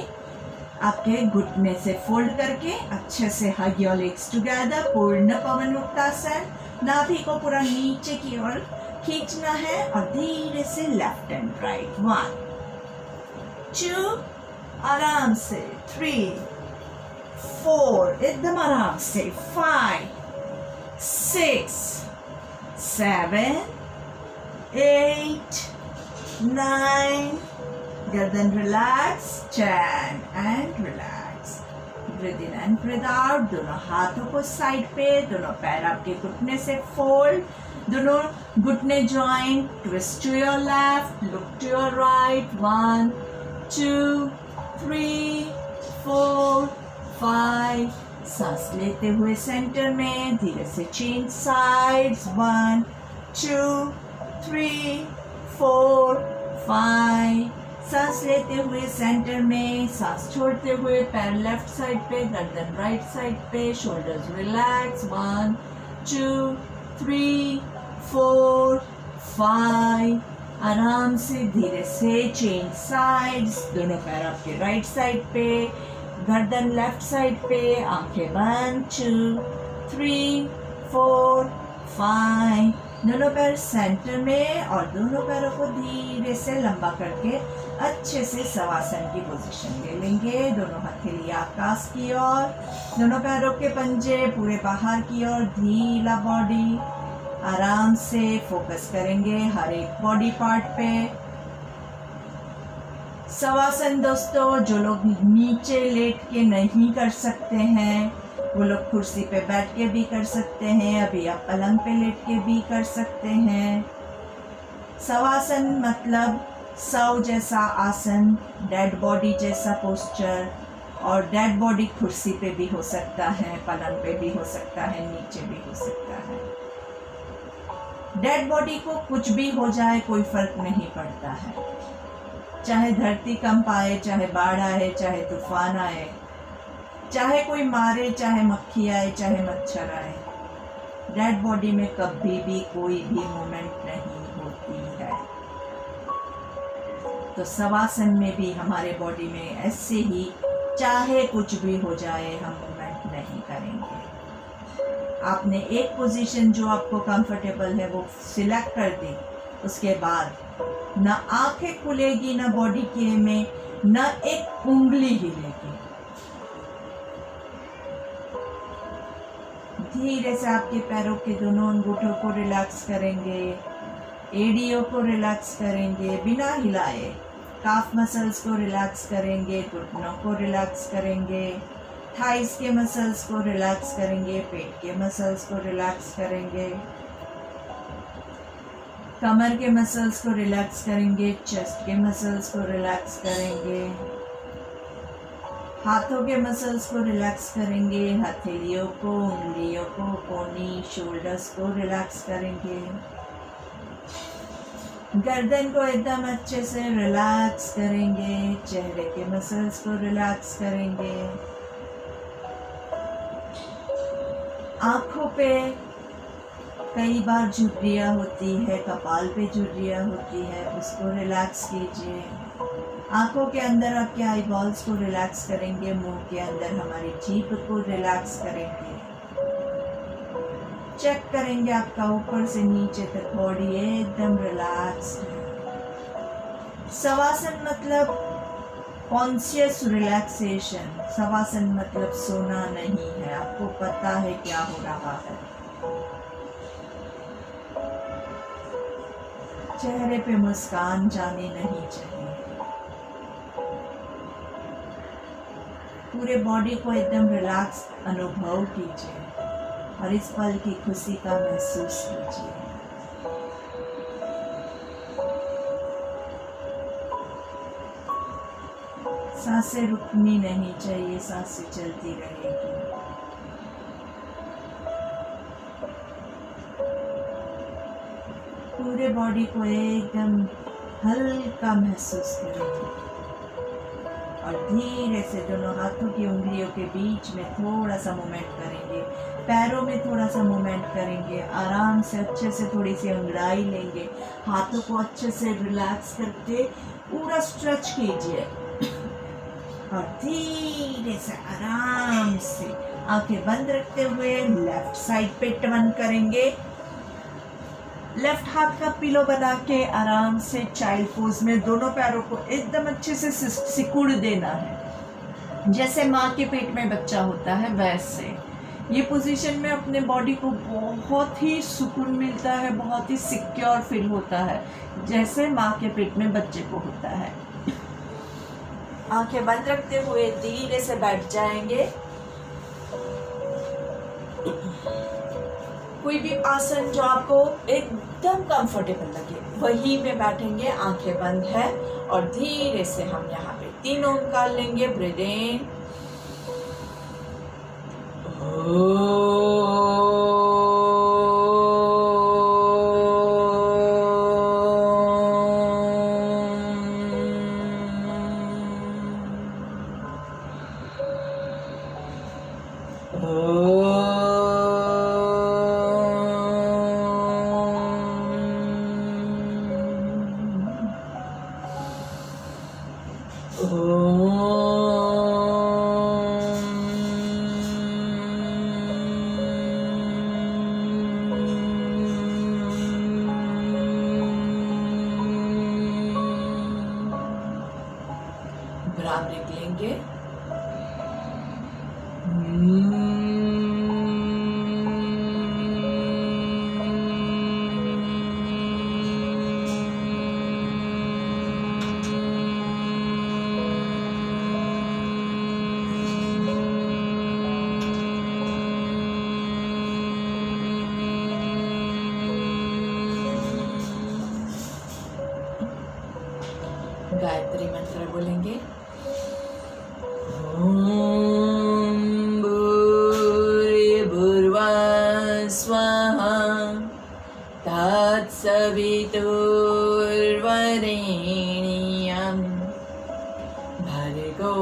आपके घुटने से फोल्ड करके अच्छे से हग योर लेग्स टुगेदर। पूर्ण पवन मुक्तासन, नाभि को पूरा नीचे की ओर खींचना है, और धीरे से लेफ्ट एंड राइट। 1 2, आराम से 3 4, एकदम आराम से 5 6 7 8 9 गर्दन रिलैक्स, चैन and relax, breathe in and breathe out. दोनों हाथों को साइड पे, दोनों पैर आपके घुटने से फोल्ड, दोनों घुटने join, twist to your left, look to your right, 1 2 3 4 5। सांस लेते हुए सेंटर में धीरे से चेंज साइड्स, 1 2 3 4 5। सांस लेते हुए सेंटर में, सांस छोड़ते हुए पैर लेफ्ट साइड पे, गर्दन राइट साइड पे, शोल्डर्स रिलैक्स, 1 2 3 4 5। आराम से धीरे से चेंज साइड्स, दोनों पैर आपके राइट साइड पे, गर्दन लेफ्ट साइड पे, आंखें बंद, 2 3 4 5। दोनों पैर सेंटर में और दोनों पैरों को धीरे से लंबा करके अच्छे से शवासन की पोजीशन ले लेंगे। दोनों हथेली आकाश की ओर, दोनों पैरों के पंजे पूरे बाहर की ओर, ढीला बॉडी। आराम से फोकस करेंगे हर एक बॉडी पार्ट पे। शवासन दोस्तों, जो लोग नीचे लेट के नहीं कर सकते हैं वो लोग कुर्सी पे बैठ के भी कर सकते हैं, अभी आप पलंग पे लेट के भी कर सकते हैं। शवासन मतलब शव जैसा आसन, डेड बॉडी जैसा पोस्चर, और डेड बॉडी कुर्सी पे भी हो सकता है, पलंग पे भी हो सकता है, नीचे भी हो सकता है। डेड बॉडी को कुछ भी हो जाए कोई फर्क नहीं पड़ता है, चाहे धरती कंप आए, चाहे बाढ़ आए, चाहे तूफान आए, चाहे कोई मारे, चाहे मक्खी आए, चाहे मच्छर आए, डेड बॉडी में कभी भी कोई भी मूवमेंट नहीं होती है। तो शवासन में भी हमारे बॉडी में ऐसे ही चाहे कुछ भी हो जाए हम मूवमेंट नहीं करेंगे। आपने एक पोजीशन जो आपको कंफर्टेबल है वो सिलेक्ट कर दी, उसके बाद ना आंखें खुलेगी, ना बॉडी के में ना एक उंगली हिलेगी। धीरे से आपके पैरों के दोनों अंगूठों को रिलैक्स करेंगे, एड़ियों को रिलैक्स करेंगे बिना हिलाए, काफ मसल्स को रिलैक्स करेंगे, घुटनों को रिलैक्स करेंगे, थाइस के मसल्स को रिलैक्स करेंगे, पेट के मसल्स को रिलैक्स करेंगे, कमर के मसल्स को रिलैक्स करेंगे, चेस्ट के मसल्स को रिलैक्स करेंगे, हाथों के मसल्स को रिलैक्स करेंगे, हथेलियों को, उंगलियों को, कोनी, शोल्डर्स को रिलैक्स करेंगे, गर्दन को एकदम अच्छे से रिलैक्स करेंगे, चेहरे के मसल्स को रिलैक्स करेंगे, आँखों पे कई बार झुर्रियाँ होती है, कपाल पे झुर्रियाँ होती है, उसको रिलैक्स कीजिए। आँखों के अंदर आपके आई बॉल्स को रिलैक्स करेंगे, मुंह के अंदर हमारी जीभ को रिलैक्स करेंगे। चेक करेंगे आपका ऊपर से नीचे तक बॉडी एकदम रिलैक्स है। शवासन मतलब कॉन्शियस रिलैक्सेशन, शवासन मतलब सोना नहीं है, आपको पता है क्या हो रहा है। चेहरे पे मुस्कान जानी नहीं चाहिए, पूरे बॉडी को एकदम रिलैक्स अनुभव कीजिए और इस पल की खुशी का महसूस कीजिए। सांसें रुकनी नहीं चाहिए, सांसें चलती रहेगी। पूरे बॉडी को एकदम हल्का महसूस करेंगे और धीरे से दोनों हाथों की उंगलियों के बीच में थोड़ा सा मूवमेंट करेंगे, पैरों में थोड़ा सा मूवमेंट करेंगे, आराम से अच्छे से थोड़ी सी अंगड़ाई लेंगे, हाथों को अच्छे से रिलैक्स करके पूरा स्ट्रेच कीजिए और धीरे से आराम से आंखें बंद रखते हुए लेफ्ट साइड पे टर्न करेंगे। लेफ्ट हाथ का पिलो बना के आराम से चाइल्ड पोज में दोनों पैरों को एकदम अच्छे से सिकुड़ देना है, जैसे माँ के पेट में बच्चा होता है वैसे। ये पोजीशन में अपने बॉडी को बहुत ही सुकून मिलता है, बहुत ही सिक्योर फील होता है, जैसे माँ के पेट में बच्चे को होता है। आंखें बंद रखते हुए धीरे से बैठ जाएंगे। कोई भी आसन जो आपको एकदम कंफर्टेबल लगे वही में बैठेंगे। आंखें बंद है और धीरे से हम यहाँ पे 3 ओंकार लेंगे। ब्रीथ इन, ब्राह्मणिक लेंगे। गायत्री मंत्र बोलेंगे। ओम भूर्भुवः स्वः तत्सवितुर्वरेण्यं भर्गो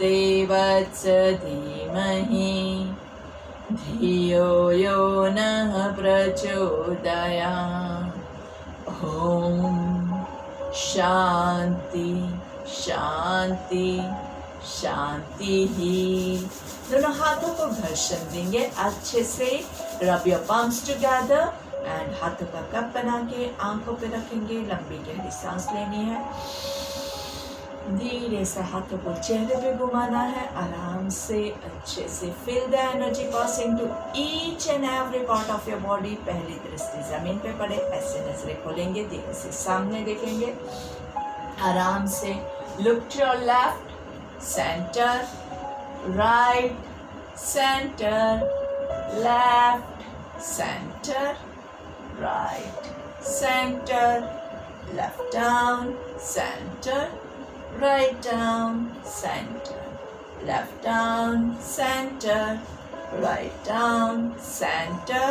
देवस्य धीमहि धियो यो नः प्रचोदयात्। ओम शांति शांति शांति ही। दोनों हाथों को घर्षण देंगे अच्छे से। Rub your palms together and हाथों का कप बना के आंखों पे रखेंगे। लंबी गहरी सांस लेनी है। धीरे से हाथों को चेहरे पे घुमाना है। आराम से अच्छे से feel the energy passing to each and every part of your body. पहली दृष्टि जमीन पे पड़े, ऐसे नजरें खोलेंगे। धीरे से सामने देखेंगे। आराम से look to your left, centre, right, centre, left, centre, right, centre, left down, centre, right down, center, left down, center, right down, center।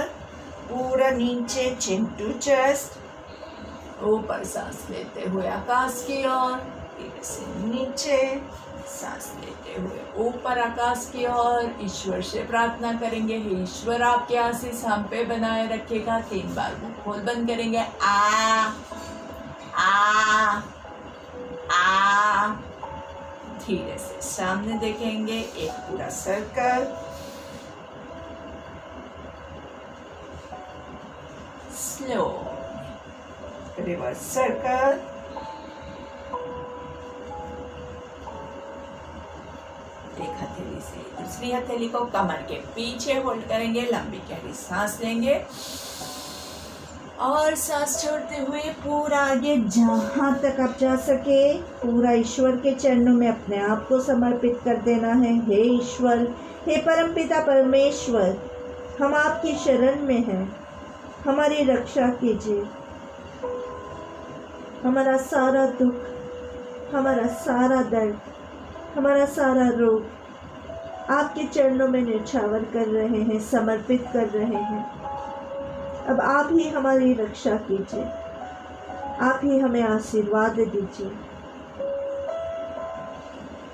पूरा नीचे chin to chest। ऊपर सांस लेते हुए आकाश की ओर, धीरे से नीचे सांस लेते हुए ऊपर आकाश की ओर। ईश्वर से प्रार्थना करेंगे, हे ईश्वर आपके आशीष हम पे बनाए रखेगा। 3 बार मुंह खोल बंद करेंगे। आ आ आ। धीरे से सामने देखेंगे। एक पूरा सर्कल। Slow reverse circle. एक हथेली से दूसरी हथेली को कमर के पीछे होल्ड करेंगे। लंबी गहरी सांस लेंगे और सांस छोड़ते हुए पूरा आगे जहाँ तक आप जा सके पूरा ईश्वर के चरणों में अपने आप को समर्पित कर देना है। हे ईश्वर, हे परमपिता परमेश्वर, हम आपकी शरण में हैं। हमारी रक्षा कीजिए। हमारा सारा दुख, हमारा सारा दर्द, हमारा सारा रोग आपके चरणों में न्यौछावर कर रहे हैं, समर्पित कर रहे हैं। अब आप ही हमारी रक्षा कीजिए। आप ही हमें आशीर्वाद दीजिए।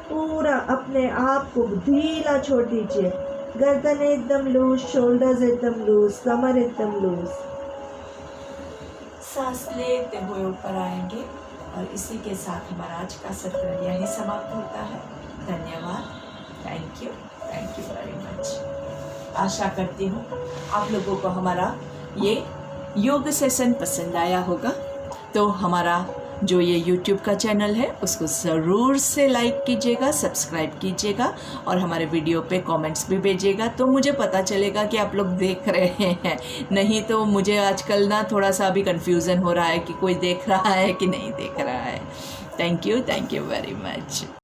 पूरा अपने आप को ढीला छोड़ दीजिए। गर्दन एकदम लूज, शोल्डर्स एकदम लूज, कमर एकदम लूज। सांस लेते हुए ऊपर आएंगे और इसी के साथ हमारा आज का सत्र यहीं समाप्त होता है। धन्यवाद। Thank you very much. आशा करती हूँ आप लोगों को हमारा ये योग सेशन पसंद आया होगा। तो हमारा जो ये YouTube का चैनल है उसको ज़रूर से लाइक कीजिएगा, सब्सक्राइब कीजिएगा और हमारे वीडियो पे कमेंट्स भी भेजिएगा, तो मुझे पता चलेगा कि आप लोग देख रहे हैं। नहीं तो मुझे आजकल ना थोड़ा सा अभी कन्फ्यूज़न हो रहा है कि कोई देख रहा है कि नहीं देख रहा है। Thank you very much.